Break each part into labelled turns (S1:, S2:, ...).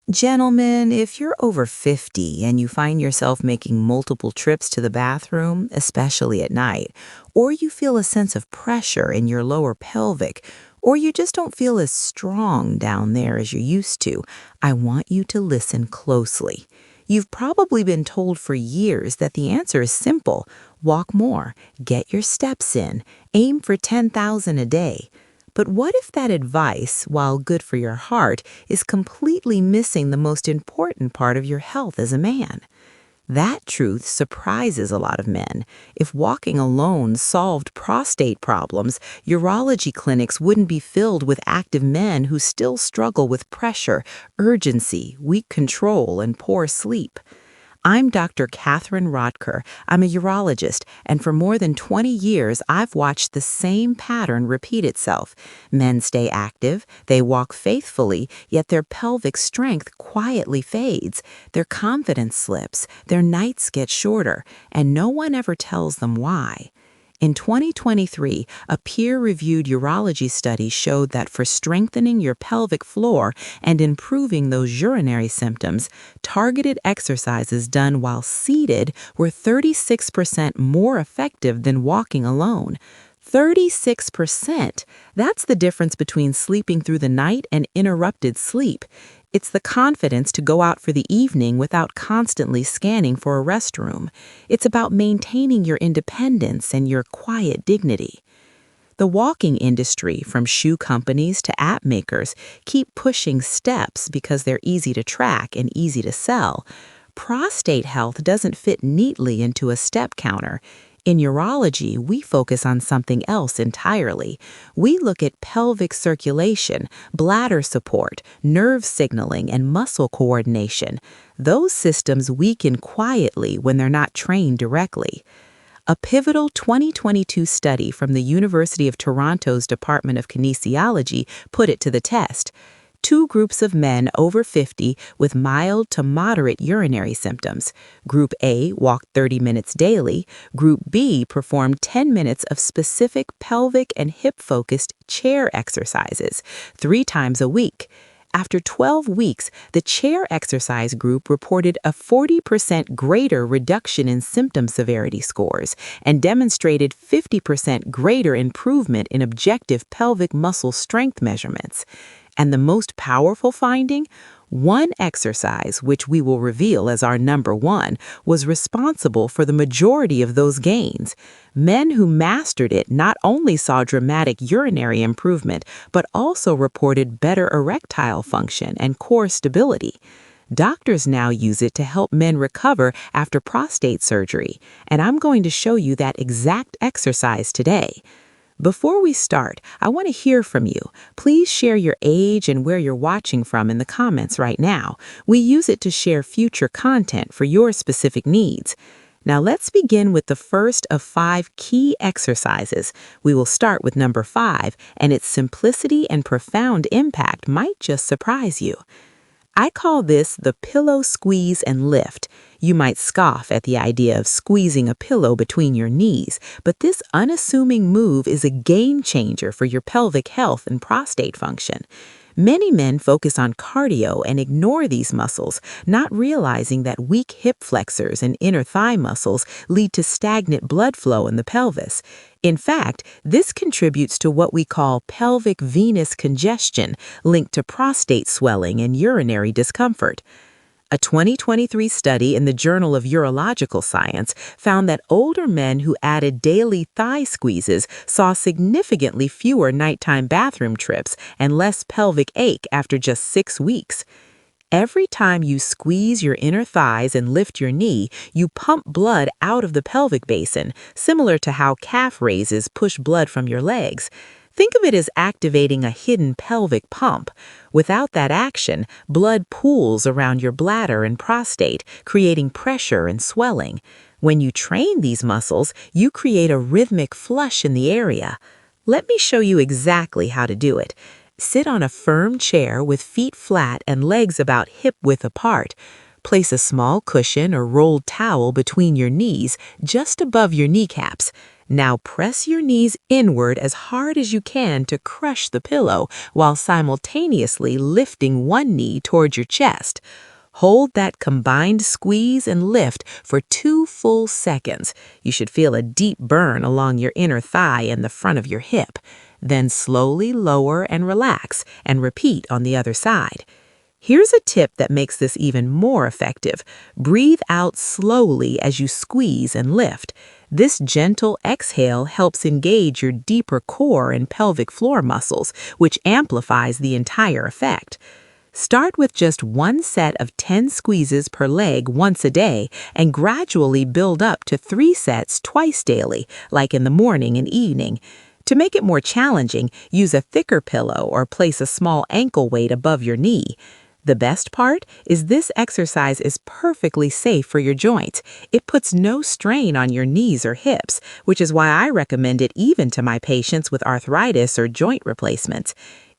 S1: Gentlemen, if you're over 50 and you find yourself making multiple trips to the bathroom, especially at night, or you feel a sense of pressure in your lower pelvic, or you just don't feel as strong down there as you used to, I want you to listen closely. You've probably been told for years that the answer is simple: walk more, get your steps in, aim for 10,000 a day. But what if that advice, while good for your heart, is completely missing the most important part of your health as a man? That truth surprises a lot of men. If walking alone solved prostate problems, urology clinics wouldn't be filled with active men who still struggle with pressure, urgency, weak control, and poor sleep. I'm Dr. Catherine Rodker. I'm a urologist, and for more than 20 years, I've watched the same pattern repeat itself. Men stay active, they walk faithfully, yet their pelvic strength quietly fades. Their confidence slips, their nights get shorter, and no one ever tells them why. In 2023, a peer-reviewed urology study showed that for strengthening your pelvic floor and improving those urinary symptoms, targeted exercises done while seated were 36% more effective than walking alone. 36%! That's the difference between sleeping through the night and interrupted sleep. It's the confidence to go out for the evening without constantly scanning for a restroom. It's about maintaining your independence and your quiet dignity. The walking industry, from shoe companies to app makers, keep pushing steps because they're easy to track and easy to sell. Prostate health doesn't fit neatly into a step counter. In urology, we focus on something else entirely. We look at pelvic circulation, bladder support, nerve signaling, and muscle coordination. Those systems weaken quietly when they're not trained directly. A pivotal 2022 study from the University of Toronto's Department of Kinesiology put it to the test. Two groups of men over 50 with mild to moderate urinary symptoms. Group A walked 30 minutes daily. Group B performed 10 minutes of specific pelvic and hip-focused chair exercises 3 times a week. After 12 weeks, the chair exercise group reported a 40% greater reduction in symptom severity scores and demonstrated 50% greater improvement in objective pelvic muscle strength measurements. And the most powerful finding? One exercise, which we will reveal as our number one, was responsible for the majority of those gains. Men who mastered it not only saw dramatic urinary improvement, but also reported better erectile function and core stability. Doctors now use it to help men recover after prostate surgery, and I'm going to show you that exact exercise today. Before we start, I want to hear from you. Please share your age and where you're watching from in the comments right now. We use it to share future content for your specific needs. Now let's begin with the first of 5 key exercises. We will start with number 5, and its simplicity and profound impact might just surprise you. I call this the pillow squeeze and lift. You might scoff at the idea of squeezing a pillow between your knees, but this unassuming move is a game changer for your pelvic health and prostate function. Many men focus on cardio and ignore these muscles, not realizing that weak hip flexors and inner thigh muscles lead to stagnant blood flow in the pelvis. In fact, this contributes to what we call pelvic venous congestion, linked to prostate swelling and urinary discomfort. A 2023 study in the Journal of Urological Science found that older men who added daily thigh squeezes saw significantly fewer nighttime bathroom trips and less pelvic ache after just 6 weeks. Every time you squeeze your inner thighs and lift your knee, you pump blood out of the pelvic basin, similar to how calf raises push blood from your legs. Think of it as activating a hidden pelvic pump. Without that action, blood pools around your bladder and prostate, creating pressure and swelling. When you train these muscles, you create a rhythmic flush in the area. Let me show you exactly how to do it. Sit on a firm chair with feet flat and legs about hip-width apart. Place a small cushion or rolled towel between your knees, just above your kneecaps. Now press your knees inward as hard as you can to crush the pillow while simultaneously lifting one knee towards your chest. Hold that combined squeeze and lift for 2 full seconds. You should feel a deep burn along your inner thigh and the front of your hip. Then slowly lower and relax and repeat on the other side. Here's a tip that makes this even more effective. Breathe out slowly as you squeeze and lift. This gentle exhale helps engage your deeper core and pelvic floor muscles, which amplifies the entire effect. Start with just one set of 10 squeezes per leg once a day and gradually build up to 3 sets twice daily, like in the morning and evening. To make it more challenging, use a thicker pillow or place a small ankle weight above your knee. The best part is this exercise is perfectly safe for your joints. It puts no strain on your knees or hips, which is why I recommend it even to my patients with arthritis or joint replacements.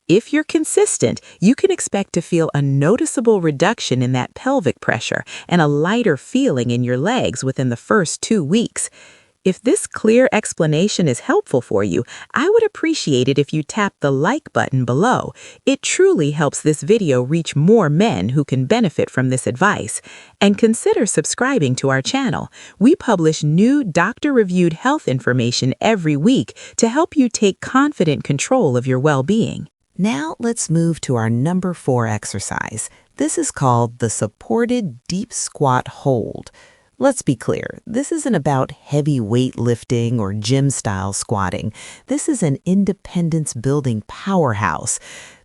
S1: If you're consistent, you can expect to feel a noticeable reduction in that pelvic pressure and a lighter feeling in your legs within the first 2 weeks. If this clear explanation is helpful for you, I would appreciate it if you tap the like button below. It truly helps this video reach more men who can benefit from this advice. And consider subscribing to our channel. We publish new doctor-reviewed health information every week to help you take confident control of your well-being. Now let's move to our number 4 exercise. This is called the supported deep squat hold. Let's be clear, this isn't about heavy weight lifting or gym-style squatting. This is an independence-building powerhouse.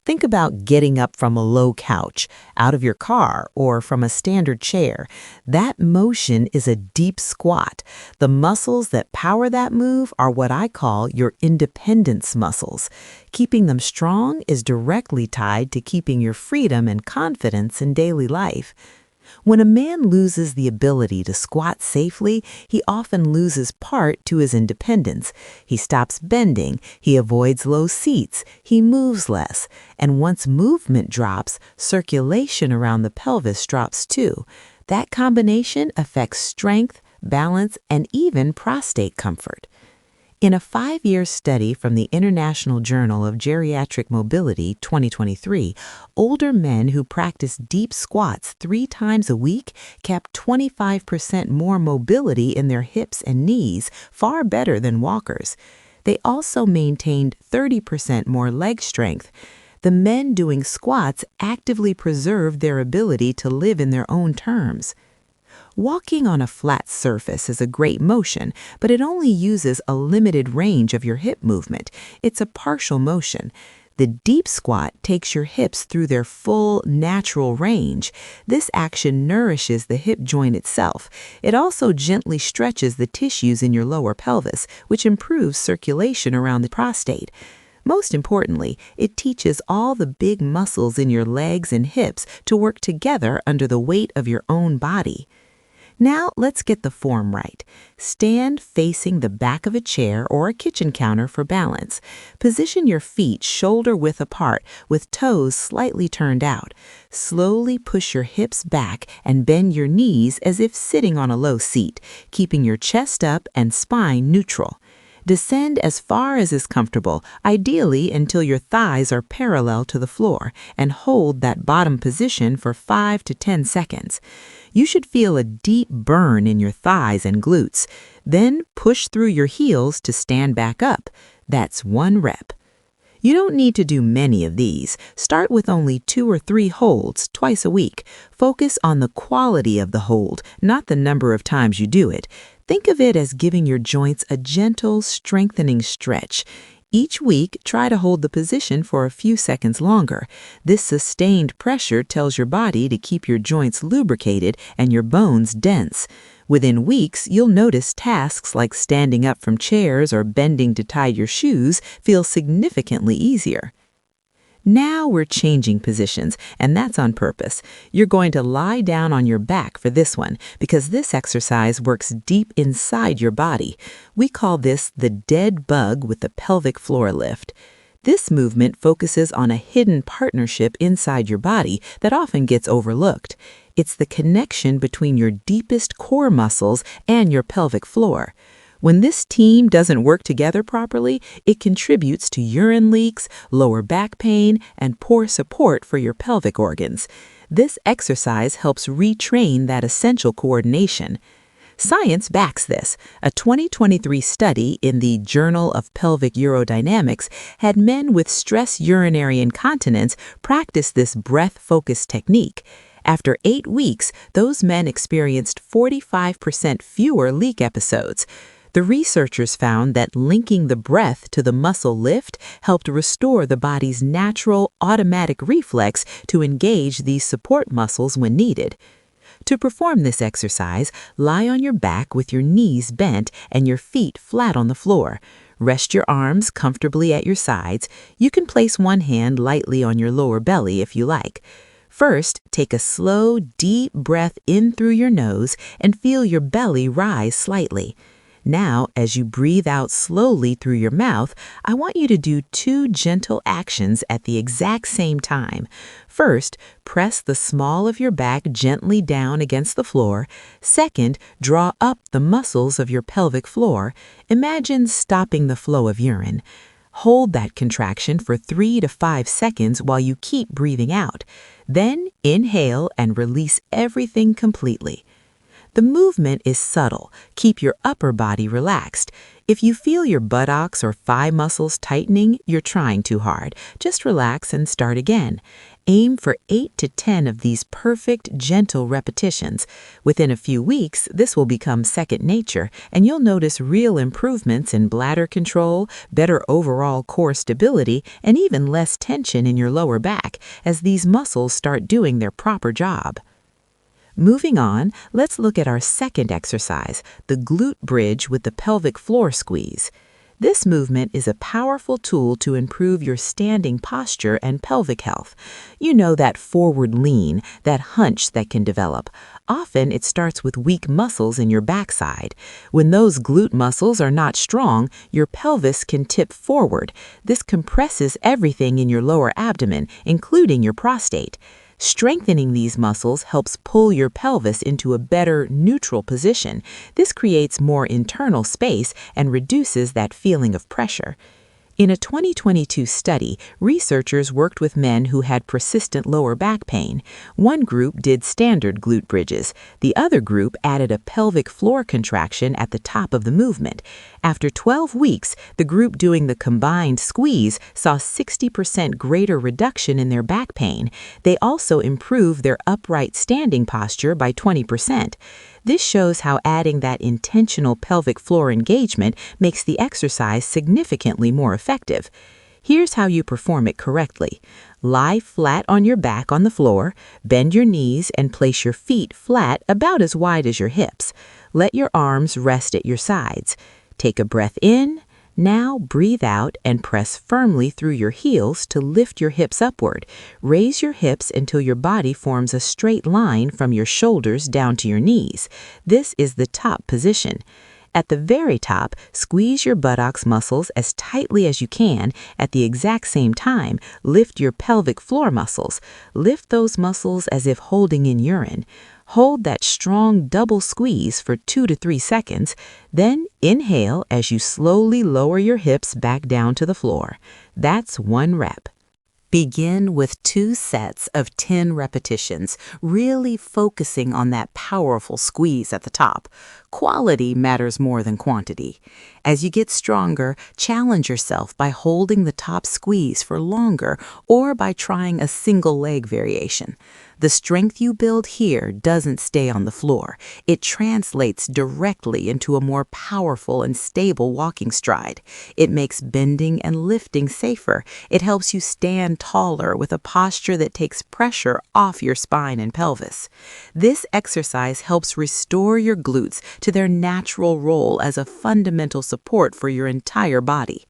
S1: Think about getting up from a low couch, out of your car, or from a standard chair. That motion is a deep squat. The muscles that power that move are what I call your independence muscles. Keeping them strong is directly tied to keeping your freedom and confidence in daily life. When a man loses the ability to squat safely, he often loses part to his independence. He stops bending, he avoids low seats, he moves less, and once movement drops, circulation around the pelvis drops too. That combination affects strength, balance, and even prostate comfort. In a 5-year study from the International Journal of Geriatric Mobility 2023, older men who practiced deep squats 3 times a week kept 25% more mobility in their hips and knees, far better than walkers. They also maintained 30% more leg strength. The men doing squats actively preserved their ability to live in their own terms. Walking on a flat surface is a great motion, but it only uses a limited range of your hip movement. It's a partial motion. The deep squat takes your hips through their full, natural range. This action nourishes the hip joint itself. It also gently stretches the tissues in your lower pelvis, which improves circulation around the prostate. Most importantly, it teaches all the big muscles in your legs and hips to work together under the weight of your own body. Now let's get the form right. Stand facing the back of a chair or a kitchen counter for balance. Position your feet shoulder-width apart with toes slightly turned out. Slowly push your hips back and bend your knees as if sitting on a low seat, keeping your chest up and spine neutral. Descend as far as is comfortable, ideally until your thighs are parallel to the floor, and hold that bottom position for 5 to 10 seconds. You should feel a deep burn in your thighs and glutes. Then push through your heels to stand back up. That's 1 rep. You don't need to do many of these. Start with only 2 or 3 holds twice a week. Focus on the quality of the hold, not the number of times you do it. Think of it as giving your joints a gentle, strengthening stretch. Each week, try to hold the position for a few seconds longer. This sustained pressure tells your body to keep your joints lubricated and your bones dense. Within weeks, you'll notice tasks like standing up from chairs or bending to tie your shoes feel significantly easier. Now we're changing positions, and that's on purpose. You're going to lie down on your back for this one because this exercise works deep inside your body. We call this the dead bug with the pelvic floor lift. This movement focuses on a hidden partnership inside your body that often gets overlooked. It's the connection between your deepest core muscles and your pelvic floor. When this team doesn't work together properly, it contributes to urine leaks, lower back pain, and poor support for your pelvic organs. This exercise helps retrain that essential coordination. Science backs this. A 2023 study in the Journal of Pelvic Urodynamics had men with stress urinary incontinence practice this breath-focused technique. After 8 weeks, those men experienced 45% fewer leak episodes. The researchers found that linking the breath to the muscle lift helped restore the body's natural, automatic reflex to engage these support muscles when needed. To perform this exercise, lie on your back with your knees bent and your feet flat on the floor. Rest your arms comfortably at your sides. You can place one hand lightly on your lower belly if you like. First, take a slow, deep breath in through your nose and feel your belly rise slightly. Now, as you breathe out slowly through your mouth, I want you to do 2 gentle actions at the exact same time. First, press the small of your back gently down against the floor. Second, draw up the muscles of your pelvic floor. Imagine stopping the flow of urine. Hold that contraction for 3 to 5 seconds while you keep breathing out. Then inhale and release everything completely. The movement is subtle. Keep your upper body relaxed. If you feel your buttocks or thigh muscles tightening, you're trying too hard. Just relax and start again. Aim for 8 to 10 of these perfect, gentle repetitions. Within a few weeks, this will become second nature, and you'll notice real improvements in bladder control, better overall core stability, and even less tension in your lower back as these muscles start doing their proper job. Moving on, let's look at our second exercise, the glute bridge with the pelvic floor squeeze. This movement is a powerful tool to improve your standing posture and pelvic health. You know, that forward lean, that hunch that can develop. Often it starts with weak muscles in your backside. When those glute muscles are not strong, your pelvis can tip forward. This compresses everything in your lower abdomen, including your prostate. Strengthening these muscles helps pull your pelvis into a better neutral position. This creates more internal space and reduces that feeling of pressure. In a 2022 study, researchers worked with men who had persistent lower back pain. One group did standard glute bridges. The other group added a pelvic floor contraction at the top of the movement. After 12 weeks, the group doing the combined squeeze saw 60% greater reduction in their back pain. They also improved their upright standing posture by 20%. This shows how adding that intentional pelvic floor engagement makes the exercise significantly more effective. Here's how you perform it correctly. Lie flat on your back on the floor, bend your knees, and place your feet flat about as wide as your hips. Let your arms rest at your sides. Take a breath in. Now breathe out and press firmly through your heels to lift your hips upward. Raise your hips until your body forms a straight line from your shoulders down to your knees. This is the top position. At the very top, squeeze your buttocks muscles as tightly as you can. At the exact same time, lift your pelvic floor muscles. Lift those muscles as if holding in urine. Hold that strong double squeeze for 2 to 3 seconds. Then inhale as you slowly lower your hips back down to the floor. That's 1 rep. Begin with 2 sets of 10 repetitions, really focusing on that powerful squeeze at the top. Quality matters more than quantity. As you get stronger, challenge yourself by holding the top squeeze for longer or by trying a single leg variation. The strength you build here doesn't stay on the floor. It translates directly into a more powerful and stable walking stride. It makes bending and lifting safer. It helps you stand taller with a posture that takes pressure off your spine and pelvis. This exercise helps restore your glutes to their natural role as a fundamental support for your entire body.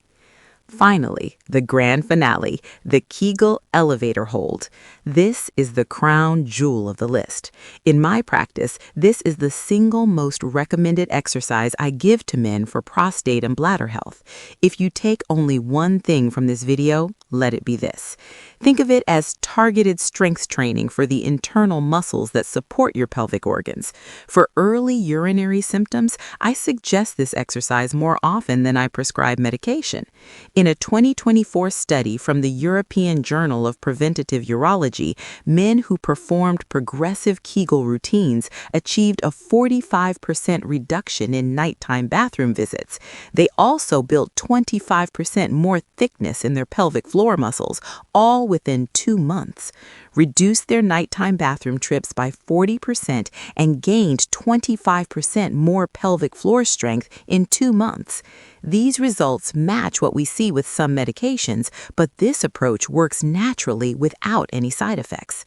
S1: Finally, the grand finale, the Kegel elevator hold. This is the crown jewel of the list. In my practice, this is the single most recommended exercise I give to men for prostate and bladder health. If you take only one thing from this video, let it be this. Think of it as targeted strength training for the internal muscles that support your pelvic organs. For early urinary symptoms, I suggest this exercise more often than I prescribe medication. In a 2024 study from the European Journal of Preventative Urology, men who performed progressive Kegel routines achieved a 45% reduction in nighttime bathroom visits. They also built 25% more thickness in their pelvic floor muscles, all within 2 months, reduced their nighttime bathroom trips by 40%, and gained 25% more pelvic floor strength in 2 months. These results match what we see with some medications, but this approach works naturally without any side effects.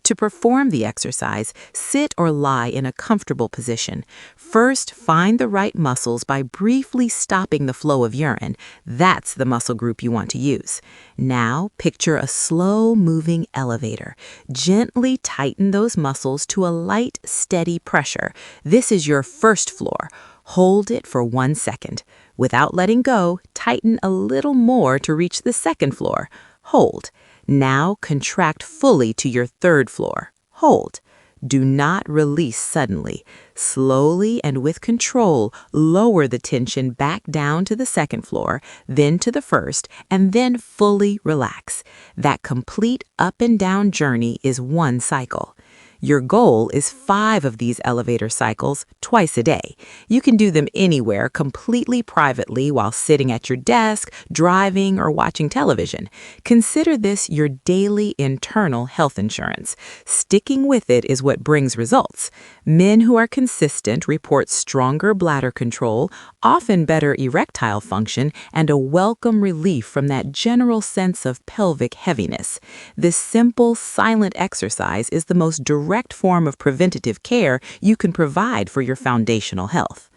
S1: To perform the exercise, sit or lie in a comfortable position. First, find the right muscles by briefly stopping the flow of urine. That's the muscle group you want to use. Now, picture a slow-moving elevator. Gently tighten those muscles to a light, steady pressure. This is your first floor. Hold it for 1 second. Without letting go, tighten a little more to reach the second floor. Hold. Now contract fully to your third floor. Hold. Do not release suddenly. Slowly and with control, lower the tension back down to the second floor, then to the first, and then fully relax. That complete up and down journey is 1 cycle. Your goal is 5 of these elevator cycles twice a day. You can do them anywhere, completely privately, while sitting at your desk, driving, or watching television. Consider this your daily internal health insurance. Sticking with it is what brings results. Men who are consistent report stronger bladder control, often better erectile function, and a welcome relief from that general sense of pelvic heaviness. This simple, silent exercise is the most direct form of preventative care you can provide for your foundational health.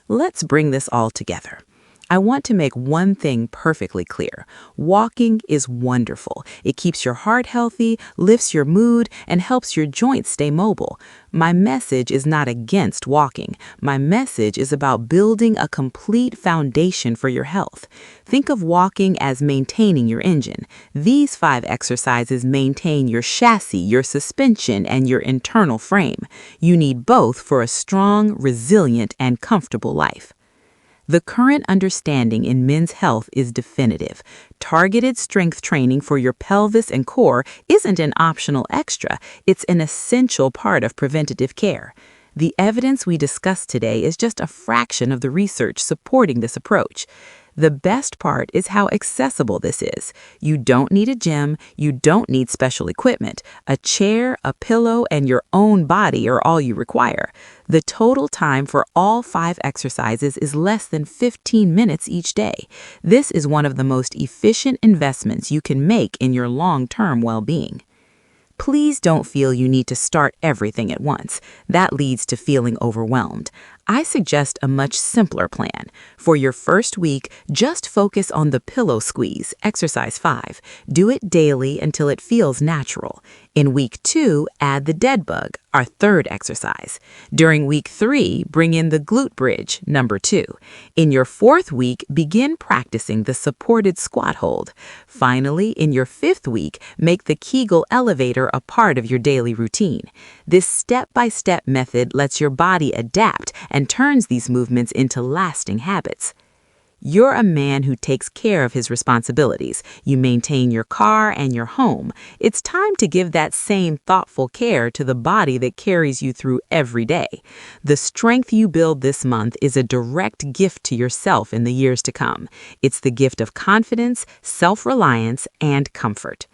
S1: Let's bring this all together. I want to make one thing perfectly clear. Walking is wonderful. It keeps your heart healthy, lifts your mood, and helps your joints stay mobile. My message is not against walking. My message is about building a complete foundation for your health. Think of walking as maintaining your engine. These 5 exercises maintain your chassis, your suspension, and your internal frame. You need both for a strong, resilient, and comfortable life. The current understanding in men's health is definitive. Targeted strength training for your pelvis and core isn't an optional extra, it's an essential part of preventative care. The evidence we discussed today is just a fraction of the research supporting this approach. The best part is how accessible this is. You don't need a gym, you don't need special equipment. A chair, a pillow, and your own body are all you require. The total time for all 5 exercises is less than 15 minutes each day. This is one of the most efficient investments you can make in your long-term well-being. Please don't feel you need to start everything at once. That leads to feeling overwhelmed. I suggest a much simpler plan. For your first week, just focus on the pillow squeeze, exercise 5. Do it daily until it feels natural. In week 2, add the dead bug, our third exercise. During week 3, bring in the glute bridge, number 2. In your 4th week, begin practicing the supported squat hold. Finally, in your 5th week, make the Kegel elevator a part of your daily routine. This step-by-step method lets your body adapt and turns these movements into lasting habits. You're a man who takes care of his responsibilities. You maintain your car and your home. It's time to give that same thoughtful care to the body that carries you through every day. The strength you build this month is a direct gift to yourself in the years to come. It's the gift of confidence, self-reliance, and comfort.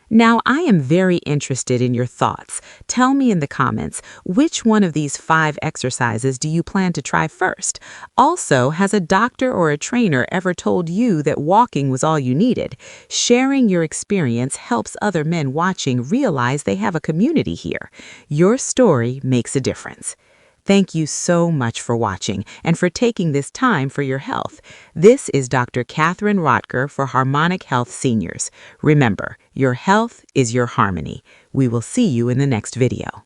S1: Now, I am very interested in your thoughts. Tell me in the comments, which one of these 5 exercises do you plan to try first? Also, has a doctor or a trainer ever told you that walking was all you needed? Sharing your experience helps other men watching realize they have a community here. Your story makes a difference. Thank you so much for watching and for taking this time for your health. This is Dr. Catherine Rotker for Harmonic Health Seniors. Remember, your health is your harmony. We will see you in the next video.